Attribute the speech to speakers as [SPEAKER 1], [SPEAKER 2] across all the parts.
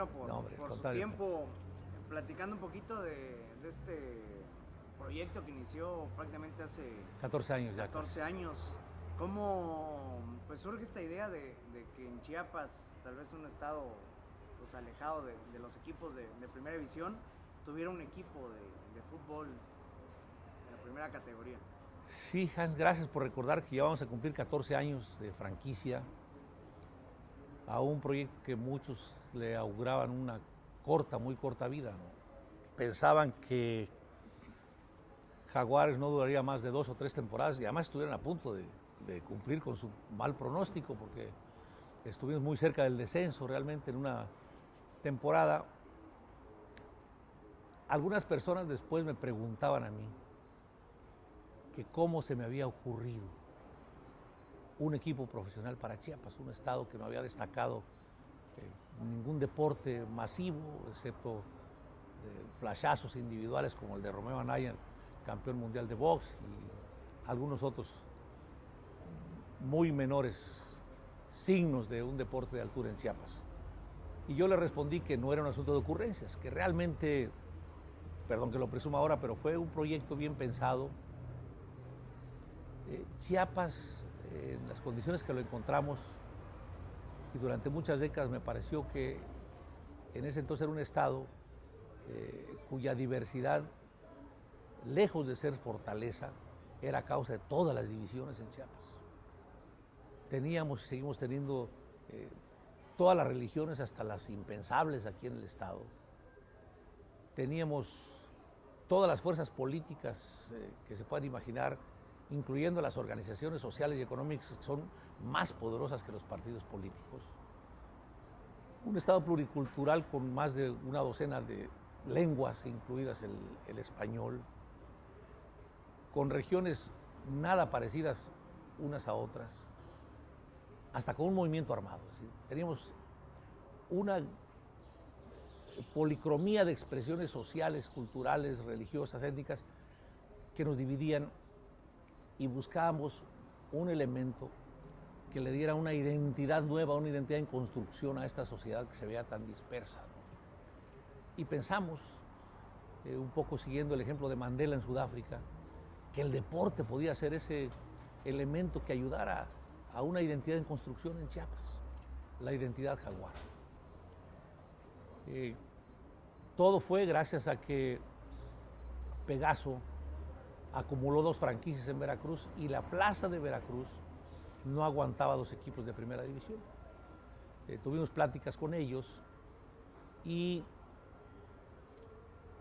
[SPEAKER 1] primero
[SPEAKER 2] No, hombre,
[SPEAKER 1] por su
[SPEAKER 2] contrario.
[SPEAKER 1] tiempo, platicando un poquito de este proyecto que inició prácticamente hace
[SPEAKER 2] 14 años ya.
[SPEAKER 1] 14 años. ¿Cómo pues surge esta idea de que en Chiapas, tal vez un estado pues alejado de los equipos de primera división, tuviera un equipo de fútbol de la primera categoría?
[SPEAKER 2] Sí, Hans, gracias por recordar que ya vamos a cumplir 14 años de franquicia a un proyecto que muchos le auguraban una muy corta vida, ¿no? Pensaban que Jaguares no duraría más de 2 o 3 temporadas y además estuvieron a punto de cumplir con su mal pronóstico porque estuvimos muy cerca del descenso realmente en una temporada. Algunas personas después me preguntaban a mí que cómo se me había ocurrido un equipo profesional para Chiapas, un estado que no había destacado ningún deporte masivo, excepto flashazos individuales como el de Romeo Anaya, campeón mundial de box, y algunos otros muy menores signos de un deporte de altura en Chiapas. Y yo le respondí que no era un asunto de ocurrencias, que realmente, perdón que lo presuma ahora, pero fue un proyecto bien pensado. Chiapas, en las condiciones que lo encontramos, y durante muchas décadas me pareció que en ese entonces era un estado cuya diversidad, lejos de ser fortaleza, era causa de todas las divisiones en Chiapas. Teníamos y seguimos teniendo todas las religiones, hasta las impensables aquí en el estado. Teníamos todas las fuerzas políticas que se puedan imaginar, incluyendo las organizaciones sociales y económicas que son más poderosas que los partidos políticos. Un estado pluricultural con más de una docena de lenguas, incluidas el español, con regiones nada parecidas unas a otras, hasta con un movimiento armado. Es decir, teníamos una policromía de expresiones sociales, culturales, religiosas, étnicas, que nos dividían, y buscábamos un elemento que le diera una identidad nueva, una identidad en construcción a esta sociedad que se veía tan dispersa, ¿no? Y pensamos, un poco siguiendo el ejemplo de Mandela en Sudáfrica, que el deporte podía ser ese elemento que ayudara a una identidad en construcción en Chiapas, la identidad jaguar. Todo fue gracias a que Pegaso acumuló 2 franquicias en Veracruz y la plaza de Veracruz no aguantaba 2 equipos de primera división. Tuvimos pláticas con ellos y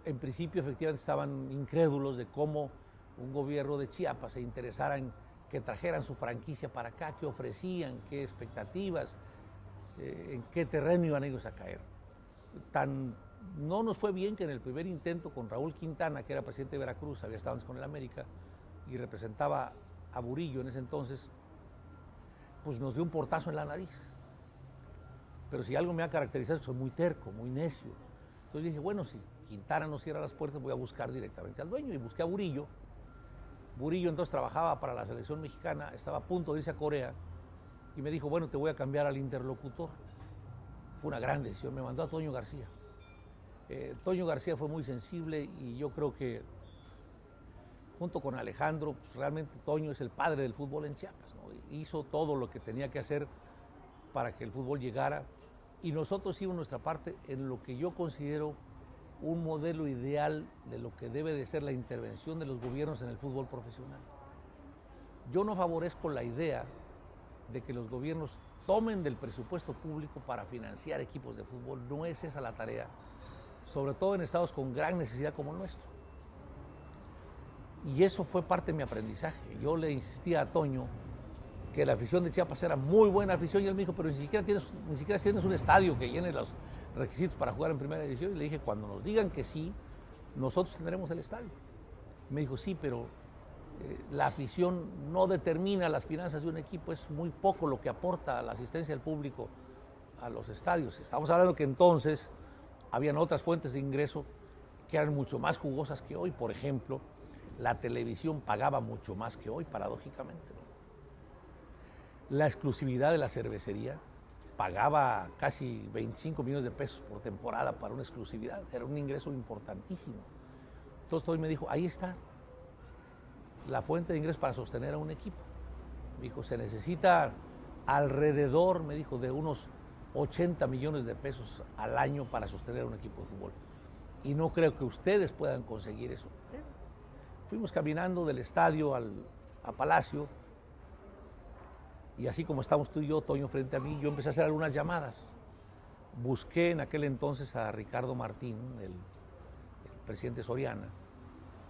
[SPEAKER 2] en principio efectivamente estaban incrédulos de cómo un gobierno de Chiapas se interesara en que trajeran su franquicia para acá, qué ofrecían, qué expectativas, en qué terreno iban ellos a caer. No nos fue bien que en el primer intento con Raúl Quintana, que era presidente de Veracruz, había estado antes con el América y representaba a Burillo en ese entonces, pues nos dio un portazo en la nariz. Pero si algo me ha caracterizado es que soy muy terco, muy necio. Entonces dije, bueno, si Quintana no cierra las puertas, voy a buscar directamente al dueño, y busqué a Burillo. Burillo entonces trabajaba para la selección mexicana, estaba a punto de irse a Corea, y me dijo, bueno, te voy a cambiar al interlocutor. Fue una gran decisión, me mandó a Toño García. Toño García fue muy sensible y yo creo que junto con Alejandro, pues realmente Toño es el padre del fútbol en Chiapas, ¿no? Hizo todo lo que tenía que hacer para que el fútbol llegara, y nosotros hicimos nuestra parte en lo que yo considero un modelo ideal de lo que debe de ser la intervención de los gobiernos en el fútbol profesional. Yo no favorezco la idea de que los gobiernos tomen del presupuesto público para financiar equipos de fútbol. No es esa la tarea, sobre todo en estados con gran necesidad como el nuestro. Y eso fue parte de mi aprendizaje. Yo le insistía a Toño que la afición de Chiapas era muy buena afición, y él me dijo, pero ni siquiera tienes un estadio que llene los requisitos para jugar en primera división. Y le dije, cuando nos digan que sí, nosotros tendremos el estadio. Me dijo, sí, pero la afición no determina las finanzas de un equipo, es muy poco lo que aporta la asistencia del público a los estadios. Estamos hablando que entonces habían otras fuentes de ingreso que eran mucho más jugosas que hoy. Por ejemplo, la televisión pagaba mucho más que hoy, paradójicamente, ¿no? La exclusividad de la cervecería pagaba casi 25 millones de pesos por temporada para una exclusividad, era un ingreso importantísimo. Entonces Toño me dijo, ahí está la fuente de ingresos para sostener a un equipo. Me dijo, se necesita alrededor, me dijo, de unos 80 millones de pesos al año para sostener a un equipo de fútbol. Y no creo que ustedes puedan conseguir eso. Fuimos caminando del estadio a Palacio, y así como estamos tú y yo, Toño frente a mí, yo empecé a hacer algunas llamadas. Busqué en aquel entonces a Ricardo Martín, el presidente Soriana.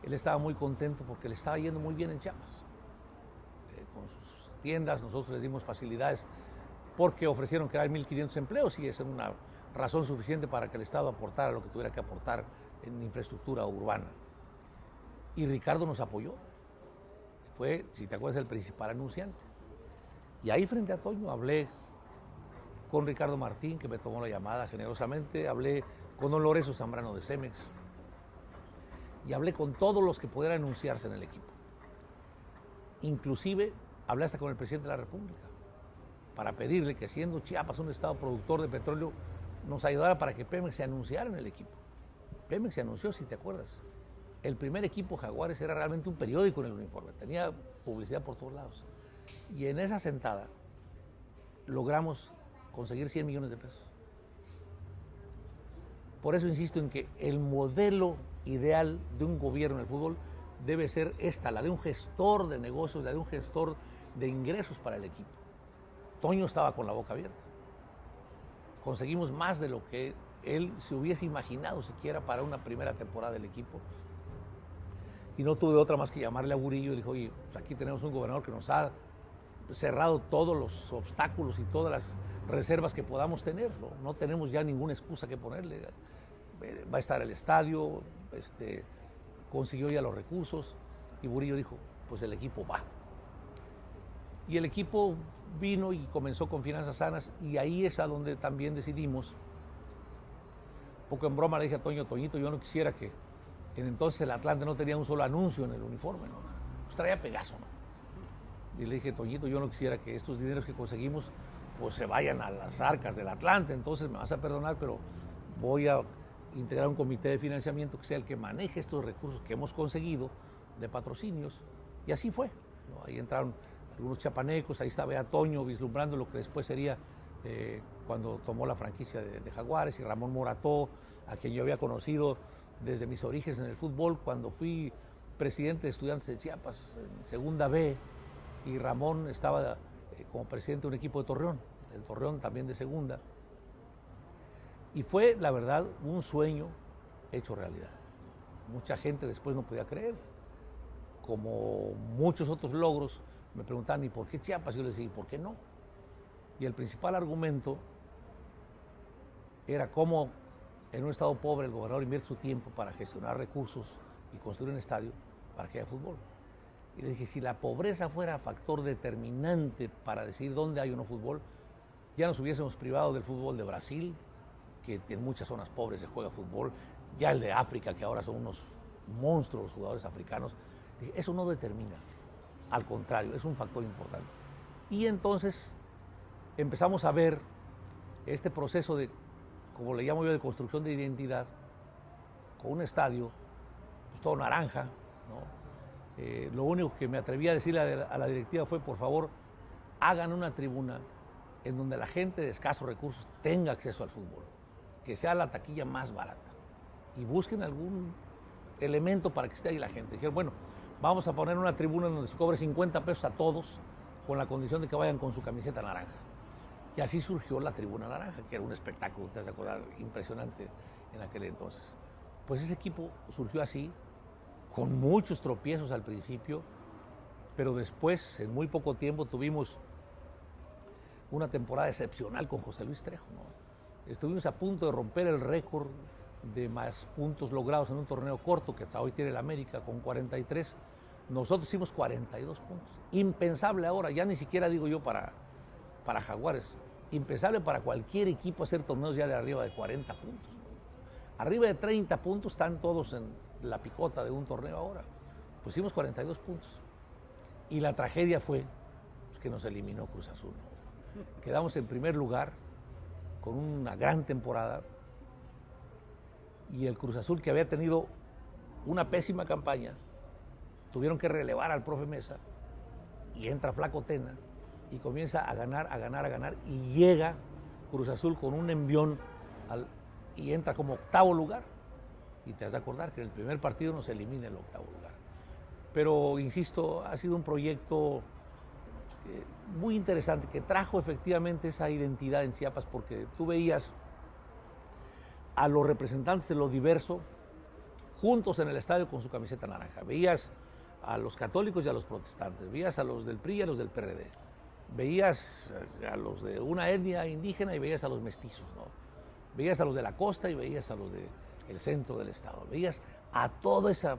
[SPEAKER 2] Él estaba muy contento porque le estaba yendo muy bien en Chiapas. Con sus tiendas nosotros les dimos facilidades porque ofrecieron crear 1.500 empleos y esa es una razón suficiente para que el Estado aportara lo que tuviera que aportar en infraestructura urbana. Y Ricardo nos apoyó. Fue, si te acuerdas, el principal anunciante. Y ahí frente a Toño hablé con Ricardo Martín, que me tomó la llamada generosamente, hablé con don Lorenzo Zambrano de Cemex y hablé con todos los que pudieran anunciarse en el equipo. Inclusive hablé hasta con el presidente de la República para pedirle que, siendo Chiapas un estado productor de petróleo, nos ayudara para que Pemex se anunciara en el equipo. Pemex se anunció, si te acuerdas. El primer equipo Jaguares era realmente un periódico en el uniforme, tenía publicidad por todos lados. Y en esa sentada logramos conseguir 100 millones de pesos. Por eso insisto en que el modelo ideal de un gobierno en el fútbol debe ser esta, la de un gestor de negocios, la de un gestor de ingresos para el equipo. Toño estaba con la boca abierta. Conseguimos más de lo que él se hubiese imaginado siquiera para una primera temporada del equipo. Y no tuve otra más que llamarle a Burillo y le dije, oye, pues aquí tenemos un gobernador que nos ha cerrado todos los obstáculos y todas las reservas que podamos tener, no tenemos ya ninguna excusa que ponerle. Va a estar el estadio, consiguió ya los recursos, y Burillo dijo, pues el equipo va. Y el equipo vino y comenzó con finanzas sanas, y ahí es a donde también decidimos, un poco en broma le dije a Toño, Toñito, yo no quisiera que en entonces el Atlante no tenía un solo anuncio en el uniforme, ¿no? Pues traía Pegaso, ¿no? Y le dije, Toñito, yo no quisiera que estos dineros que conseguimos pues se vayan a las arcas del Atlante, entonces me vas a perdonar, pero voy a integrar un comité de financiamiento que sea el que maneje estos recursos que hemos conseguido de patrocinios, y así fue, ¿no? Ahí entraron algunos chapanecos, ahí estaba ya Toño vislumbrando lo que después sería cuando tomó la franquicia de Jaguares, y Ramón Morató, a quien yo había conocido desde mis orígenes en el fútbol, cuando fui presidente de Estudiantes de Chiapas, en Segunda B, y Ramón estaba como presidente de un equipo de Torreón, el Torreón también de Segunda. Y fue, la verdad, un sueño hecho realidad. Mucha gente después no podía creer. Como muchos otros logros, me preguntaban, ¿y por qué Chiapas? Yo les decía, ¿y por qué no? Y el principal argumento era cómo en un estado pobre el gobernador invierte su tiempo para gestionar recursos y construir un estadio para que haya fútbol. Y le dije, si la pobreza fuera factor determinante para decidir dónde hay o no fútbol, ya nos hubiésemos privado del fútbol de Brasil, que en muchas zonas pobres se juega fútbol, ya el de África, que ahora son unos monstruos los jugadores africanos. Dije, eso no determina, al contrario, es un factor importante. Y entonces empezamos a ver este proceso de, como le llamo yo, de construcción de identidad, con un estadio, pues todo naranja, ¿no? Lo único que me atreví a decirle a la directiva fue, por favor, hagan una tribuna en donde la gente de escasos recursos tenga acceso al fútbol, que sea la taquilla más barata, y busquen algún elemento para que esté ahí la gente. Dijeron, bueno, vamos a poner una tribuna en donde se cobre 50 pesos a todos, con la condición de que vayan con su camiseta naranja. Y así surgió la Tribuna Naranja, que era un espectáculo, te vas a acordar, impresionante en aquel entonces. Pues ese equipo surgió así, con muchos tropiezos al principio, pero después, en muy poco tiempo, tuvimos una temporada excepcional con José Luis Trejo, ¿no? Estuvimos a punto de romper el récord de más puntos logrados en un torneo corto que hasta hoy tiene el América con 43. Nosotros hicimos 42 puntos. Impensable ahora, ya ni siquiera digo yo para Jaguares, impensable para cualquier equipo hacer torneos ya de arriba de 40 puntos. Arriba de 30 puntos están todos en la picota de un torneo ahora. Pues hicimos 42 puntos. Y la tragedia fue pues, que nos eliminó Cruz Azul. Quedamos en primer lugar con una gran temporada, y el Cruz Azul, que había tenido una pésima campaña, tuvieron que relevar al profe Mesa, y entra Flaco Tena, y comienza a ganar, a ganar, a ganar, y llega Cruz Azul con un envión y entra como octavo lugar. Y te has de acordar que en el primer partido nos elimina el octavo lugar. Pero, insisto, ha sido un proyecto muy interesante, que trajo efectivamente esa identidad en Chiapas, porque tú veías a los representantes de lo diverso juntos en el estadio con su camiseta naranja. Veías a los católicos y a los protestantes, veías a los del PRI y a los del PRD, veías a los de una etnia indígena y veías a los mestizos, ¿no? Veías a los de la costa y veías a los del centro del estado, veías a toda esa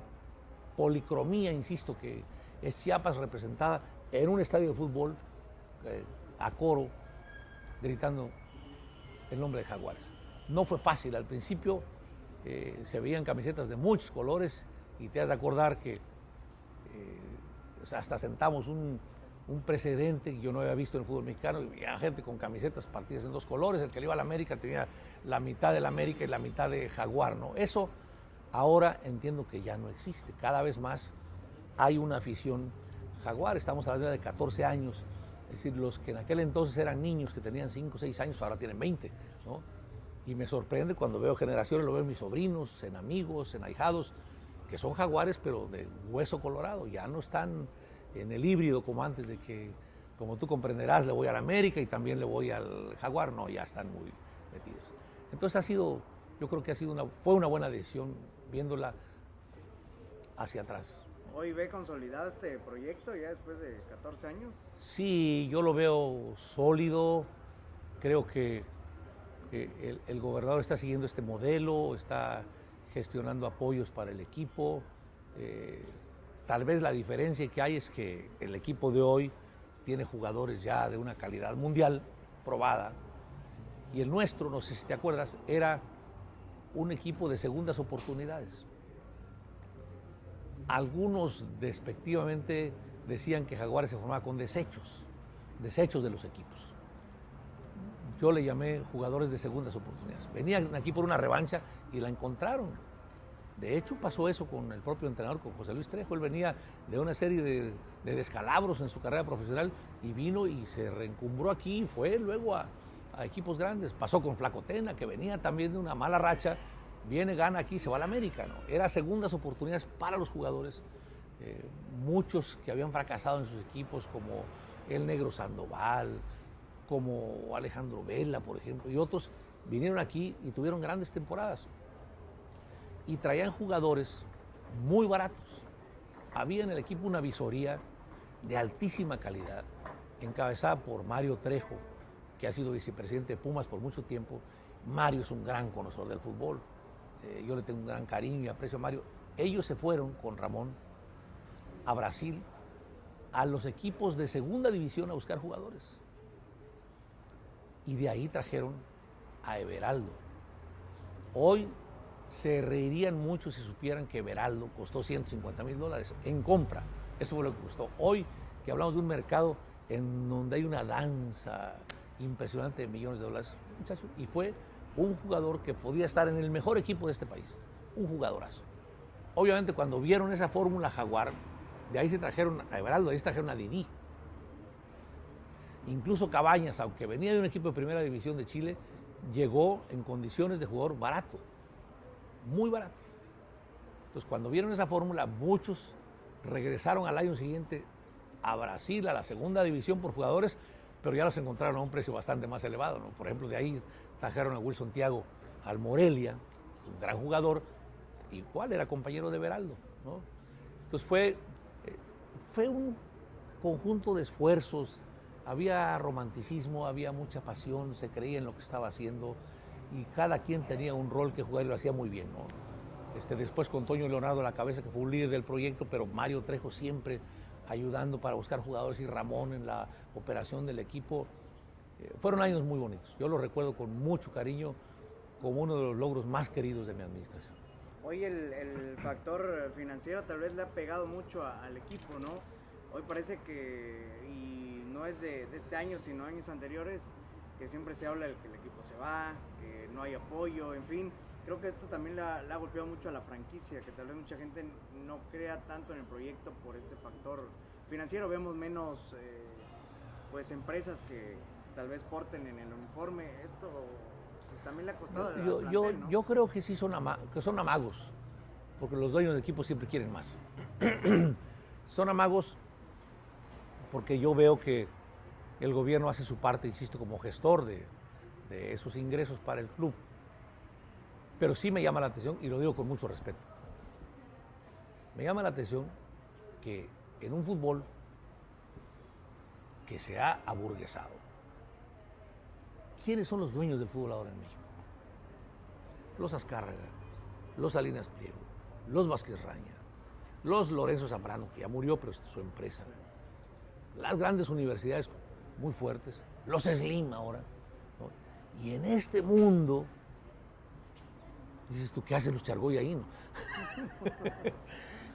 [SPEAKER 2] policromía, insisto, que es Chiapas representada en un estadio de fútbol a coro, gritando el nombre de Jaguares. No fue fácil, al principio se veían camisetas de muchos colores, y te has de acordar que hasta sentamos un precedente que yo no había visto en el fútbol mexicano, y había gente con camisetas partidas en dos colores. El que le iba a la América tenía la mitad del América y la mitad de Jaguar, ¿no? Eso ahora entiendo que ya no existe. Cada vez más hay una afición Jaguar. Estamos hablando de 14 años, es decir, los que en aquel entonces eran niños que tenían 5 o 6 años, ahora tienen 20, ¿no? Y me sorprende cuando veo generaciones, lo veo en mis sobrinos, en amigos, en ahijados, que son Jaguares, pero de hueso colorado. Ya no están en el híbrido como antes, de que, como tú comprenderás, le voy al América y también le voy al Jaguar. No, ya están muy metidos. Entonces yo creo que fue una buena decisión viéndola hacia atrás.
[SPEAKER 1] ¿Hoy ve consolidado este proyecto ya después de 14 años?
[SPEAKER 2] Sí, yo lo veo sólido. Creo que el gobernador está siguiendo este modelo, está gestionando apoyos para el equipo. Tal vez la diferencia que hay es que el equipo de hoy tiene jugadores ya de una calidad mundial probada, y el nuestro, no sé si te acuerdas, era un equipo de segundas oportunidades. Algunos despectivamente decían que Jaguares se formaba con desechos de los equipos. Yo le llamé jugadores de segundas oportunidades. Venían aquí por una revancha y la encontraron. De hecho, pasó eso con el propio entrenador, con José Luis Trejo. Él venía de una serie de descalabros en su carrera profesional y vino y se reencumbró aquí y fue luego a equipos grandes. Pasó con Flaco Tena, que venía también de una mala racha, viene, gana aquí, se va al América, ¿no? Era segundas oportunidades para los jugadores. Muchos que habían fracasado en sus equipos, como el Negro Sandoval, como Alejandro Vela, por ejemplo, y otros, vinieron aquí y tuvieron grandes temporadas. Y traían jugadores muy baratos. Había en el equipo una visoría de altísima calidad, encabezada por Mario Trejo, que ha sido vicepresidente de Pumas por mucho tiempo. Mario es un gran conocedor del fútbol. Yo le tengo un gran cariño y aprecio a Mario. Ellos se fueron con Ramón a Brasil, a los equipos de segunda división, a buscar jugadores. Y de ahí trajeron a Everaldo. Hoy se reirían mucho si supieran que Everaldo costó $150,000 en compra. Eso fue lo que costó. Hoy que hablamos de un mercado en donde hay una danza impresionante de millones de dólares, muchachos, y fue un jugador que podía estar en el mejor equipo de este país, un jugadorazo. Obviamente, cuando vieron esa fórmula Jaguar, de ahí se trajeron a Everaldo, de ahí se trajeron a Didi. Incluso Cabañas, aunque venía de un equipo de primera división de Chile, llegó en condiciones de jugador barato, muy barato. Entonces, cuando vieron esa fórmula, muchos regresaron al año siguiente a Brasil, a la segunda división por jugadores, pero ya los encontraron a un precio bastante más elevado, ¿no? Por ejemplo, de ahí trajeron a Wilson Thiago al Morelia, un gran jugador, igual era compañero de Everaldo, ¿no? Entonces fue un conjunto de esfuerzos, había romanticismo, había mucha pasión, se creía en lo que estaba haciendo y cada quien tenía un rol que jugar y lo hacía muy bien, ¿no? Después con Toño Leonardo a la cabeza, que fue un líder del proyecto, pero Mario Trejo siempre ayudando para buscar jugadores, y Ramón en la operación del equipo. Fueron años muy bonitos. Yo los recuerdo con mucho cariño como uno de los logros más queridos de mi administración.
[SPEAKER 1] Hoy el factor financiero tal vez le ha pegado mucho al equipo, ¿no? Hoy parece que, y no es de este año, sino años anteriores, que siempre se habla de que el equipo se va, que no hay apoyo, en fin. Creo que esto también le ha golpeado mucho a la franquicia, que tal vez mucha gente no crea tanto en el proyecto por este factor financiero. Vemos menos pues empresas que tal vez porten en el uniforme. Esto pues, también le ha costado al plantel, ¿no?
[SPEAKER 2] Yo creo que sí son amagos, porque los dueños de equipos siempre quieren más. Son amagos porque yo veo que el gobierno hace su parte, insisto, como gestor de esos ingresos para el club. Pero sí me llama la atención, y lo digo con mucho respeto, me llama la atención que en un fútbol que se ha aburguesado, ¿quiénes son los dueños del fútbol ahora en México? Los Azcárraga, los Salinas Pliego, los Vázquez Raña, los Lorenzo Zambrano, que ya murió, pero es su empresa, las grandes universidades muy fuertes, los Slim ahora, ¿no? Y en este mundo, dices tú, ¿qué hacen los Chargoy ahí, no?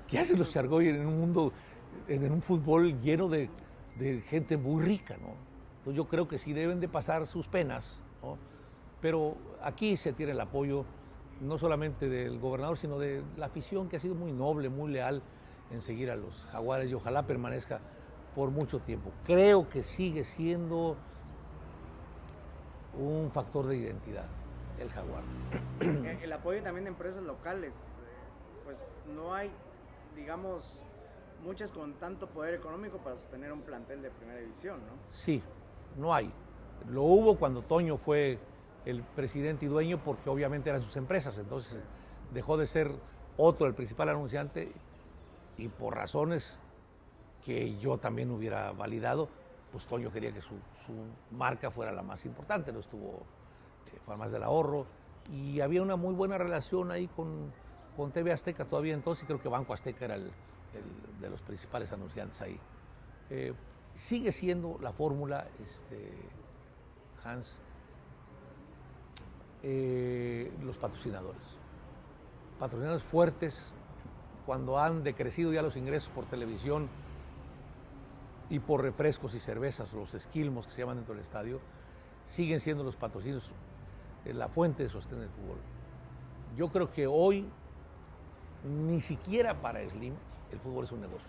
[SPEAKER 2] ¿Qué hacen los Chargoy en un mundo, en un fútbol lleno de gente muy rica, ¿no? Entonces yo creo que sí deben de pasar sus penas, ¿no? Pero aquí se tiene el apoyo no solamente del gobernador, sino de la afición, que ha sido muy noble, muy leal en seguir a los Jaguares, y ojalá permanezca por mucho tiempo. Creo que sigue siendo un factor de identidad el Jaguar.
[SPEAKER 1] El apoyo también de empresas locales, pues no hay, digamos, muchas con tanto poder económico para sostener un plantel de primera división, ¿no?
[SPEAKER 2] Sí, no hay. Lo hubo cuando Toño fue el presidente y dueño, porque obviamente eran sus empresas, entonces dejó de ser otro el principal anunciante, y por razones que yo también hubiera validado, pues Toño quería que su marca fuera la más importante, no estuvo Farmacias del Ahorro, y había una muy buena relación ahí con TV Azteca todavía entonces, y creo que Banco Azteca era el de los principales anunciantes ahí. Sigue siendo la fórmula, Hans, los patrocinadores fuertes, cuando han decrecido ya los ingresos por televisión y por refrescos y cervezas, los esquilmos que se llaman dentro del estadio, siguen siendo los patrocinios la fuente de sostén del fútbol. Yo creo que hoy, ni siquiera para Slim, el fútbol es un negocio.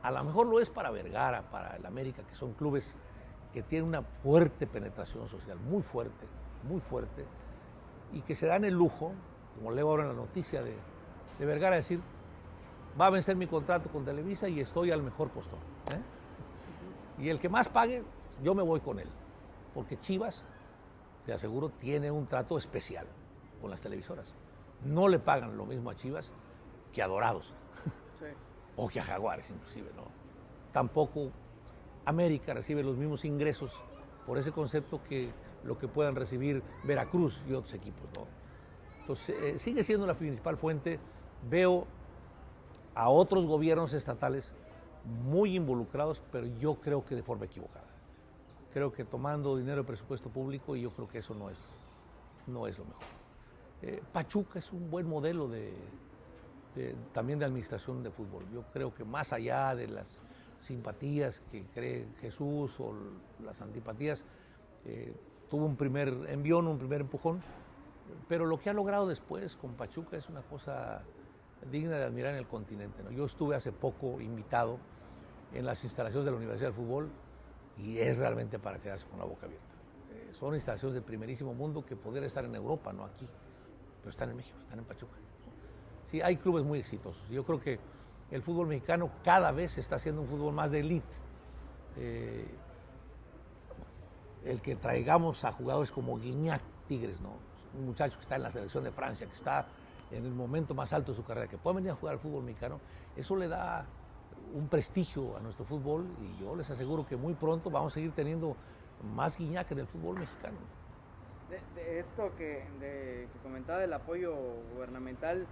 [SPEAKER 2] A lo mejor lo es para Vergara, para el América, que son clubes que tienen una fuerte penetración social, muy fuerte, y que se dan el lujo, como leo ahora en la noticia de Vergara, decir, va a vencer mi contrato con Televisa y estoy al mejor postor, ¿eh? Y el que más pague, yo me voy con él, porque Chivas, te aseguro, tiene un trato especial con las televisoras. No le pagan lo mismo a Chivas que a Dorados, sí, o que a Jaguares inclusive, ¿no? Tampoco América recibe los mismos ingresos por ese concepto que lo que puedan recibir Veracruz y otros equipos, ¿no? Entonces, sigue siendo la principal fuente. Veo a otros gobiernos estatales muy involucrados, pero yo creo que de forma equivocada. Creo que tomando dinero de presupuesto público, y yo creo que eso no es lo mejor. Pachuca es un buen modelo también de administración de fútbol. Yo creo que más allá de las simpatías que cree Jesús o las antipatías, tuvo un primer envión, un primer empujón, pero lo que ha logrado después con Pachuca es una cosa digna de admirar en el continente, ¿no? Yo estuve hace poco invitado en las instalaciones de la Universidad del Fútbol y es realmente para quedarse con la boca abierta. Son instalaciones de primerísimo mundo que podrían estar en Europa, no aquí, pero están en México, están en Pachuca. Sí, hay clubes muy exitosos. Yo creo que el fútbol mexicano cada vez está haciendo un fútbol más de élite. El que traigamos a jugadores como Guiñac, Tigres, ¿no? Un muchacho que está en la selección de Francia, que está en el momento más alto de su carrera, que pueda venir a jugar al fútbol mexicano, eso le da un prestigio a nuestro fútbol, y yo les aseguro que muy pronto vamos a seguir teniendo más Guiñac en el fútbol mexicano.
[SPEAKER 1] De esto que comentaba del apoyo gubernamental,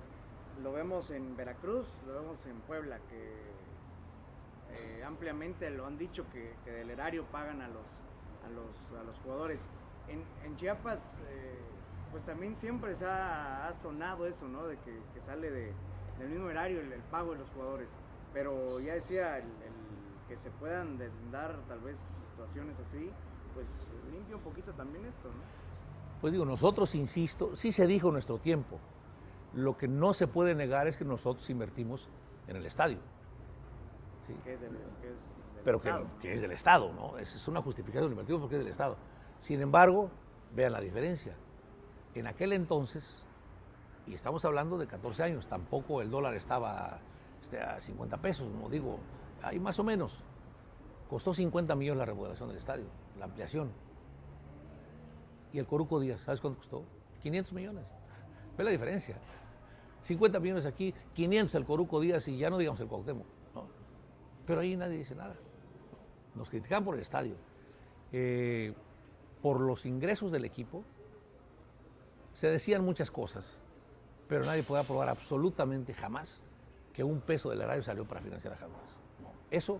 [SPEAKER 1] lo vemos en Veracruz, lo vemos en Puebla, que ampliamente lo han dicho que del erario pagan a los jugadores. En Chiapas, pues también siempre se ha sonado eso, ¿no? De que sale del mismo erario el pago de los jugadores. Pero ya decía, el que se puedan dar tal vez situaciones así, pues limpie un poquito también esto, ¿no?
[SPEAKER 2] Pues digo, nosotros, insisto, sí se dijo en nuestro tiempo. Lo que no se puede negar es que nosotros invertimos en el estadio. ¿Sí?
[SPEAKER 1] Que es del
[SPEAKER 2] Pero
[SPEAKER 1] Estado.
[SPEAKER 2] que es del Estado, ¿no? Esa es una justificación, invertimos porque es del Estado. Sin embargo, vean la diferencia. En aquel entonces, y estamos hablando de 14 años, tampoco el dólar estaba a 50 pesos, no digo, ahí más o menos. Costó 50 millones la remodelación del estadio, la ampliación. Y el Coruco Díaz, ¿sabes cuánto costó? 500 millones. Ve la diferencia. 50 millones aquí, 500 el Coruco Díaz y ya no digamos el Cuauhtémoc, ¿no? Pero ahí nadie dice nada. Nos critican por el estadio. Por los ingresos del equipo, se decían muchas cosas, pero nadie podía probar absolutamente jamás que un peso del erario salió para financiar a Jaguares. No. Eso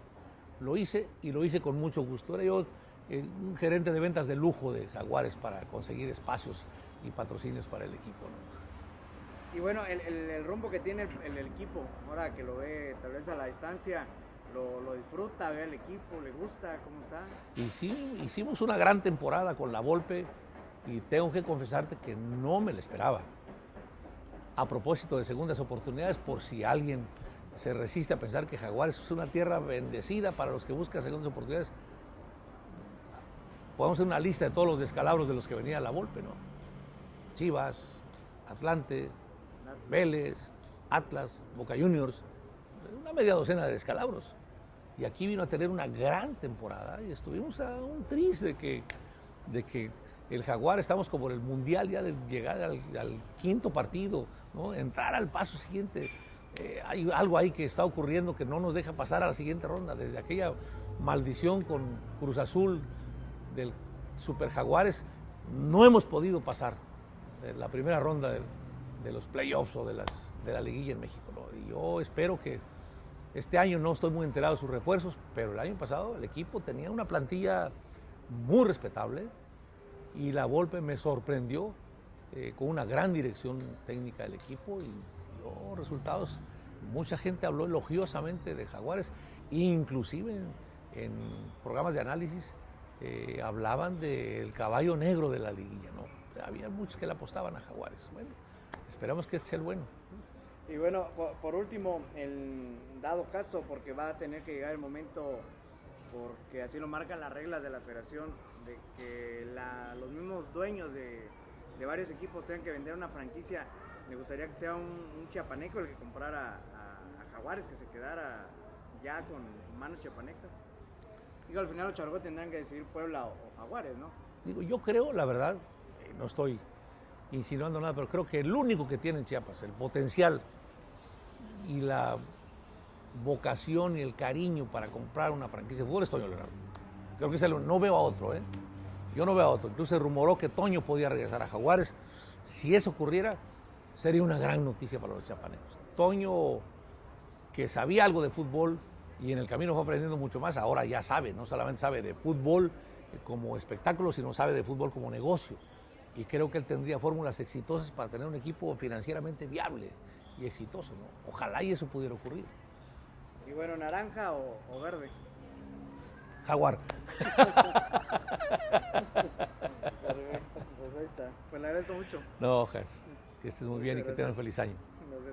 [SPEAKER 2] lo hice y lo hice con mucho gusto. Era yo un gerente de ventas de lujo de Jaguares para conseguir espacios y patrocinios para el equipo, ¿no?
[SPEAKER 1] Y bueno, el rumbo que tiene el equipo, ahora que lo ve tal vez a la distancia, lo disfruta, ve al equipo, le gusta, ¿cómo está?
[SPEAKER 2] Y sí, hicimos una gran temporada con la Volpe y tengo que confesarte que no me la esperaba. A propósito de segundas oportunidades, por si alguien se resiste a pensar que Jaguares es una tierra bendecida para los que buscan segundas oportunidades, podemos hacer una lista de todos los descalabros de los que venía la Volpe, ¿no? Chivas, Atlante, Vélez, Atlas, Boca Juniors, una media docena de descalabros. Y aquí vino a tener una gran temporada y estuvimos a un tris de que el Jaguar, estamos como en el Mundial ya de llegar al quinto partido, ¿no? Entrar al paso siguiente. Hay algo ahí que está ocurriendo que no nos deja pasar a la siguiente ronda. Desde aquella maldición con Cruz Azul del Super Jaguares, no hemos podido pasar la primera ronda de los playoffs o de la liguilla en México, ¿no? Y yo espero que este año, no estoy muy enterado de sus refuerzos, pero el año pasado el equipo tenía una plantilla muy respetable y la Volpe me sorprendió con una gran dirección técnica del equipo y dio resultados. Mucha gente habló elogiosamente de Jaguares, inclusive en programas de análisis hablaban del caballo negro de la liguilla, ¿no? Había muchos que le apostaban a Jaguares. Bueno, esperamos que este sea el bueno.
[SPEAKER 1] Y bueno, por último, el dado caso, porque va a tener que llegar el momento, porque así lo marcan las reglas de la federación, de que los mismos dueños de varios equipos tengan que vender una franquicia. Me gustaría que sea un chiapaneco el que comprara a Jaguares, que se quedara ya con manos chiapanecas. Digo, al final los chargos tendrán que decidir Puebla o Jaguares, ¿no?
[SPEAKER 2] Digo, yo creo, la verdad, no estoy insinuando nada, pero creo que el único que tiene en Chiapas, el potencial y la vocación y el cariño para comprar una franquicia de fútbol es Toño Leonardo. Creo que no veo a otro, ¿eh? Yo no veo a otro. Incluso se rumoró que Toño podía regresar a Jaguares. Si eso ocurriera, sería una gran noticia para los chiapanecos. Toño, que sabía algo de fútbol y en el camino fue aprendiendo mucho más, ahora ya sabe, no solamente sabe de fútbol como espectáculo, sino sabe de fútbol como negocio. Y creo que él tendría fórmulas exitosas para tener un equipo financieramente viable y exitoso, ¿no? Ojalá y eso pudiera ocurrir.
[SPEAKER 1] Y bueno, ¿naranja o verde?
[SPEAKER 2] Jaguar.
[SPEAKER 1] Perfecto, pues ahí está. Pues le agradezco mucho.
[SPEAKER 2] No, Jas, que estés muy bien y que
[SPEAKER 1] Muchas
[SPEAKER 2] tengan un
[SPEAKER 1] gracias.
[SPEAKER 2] feliz año.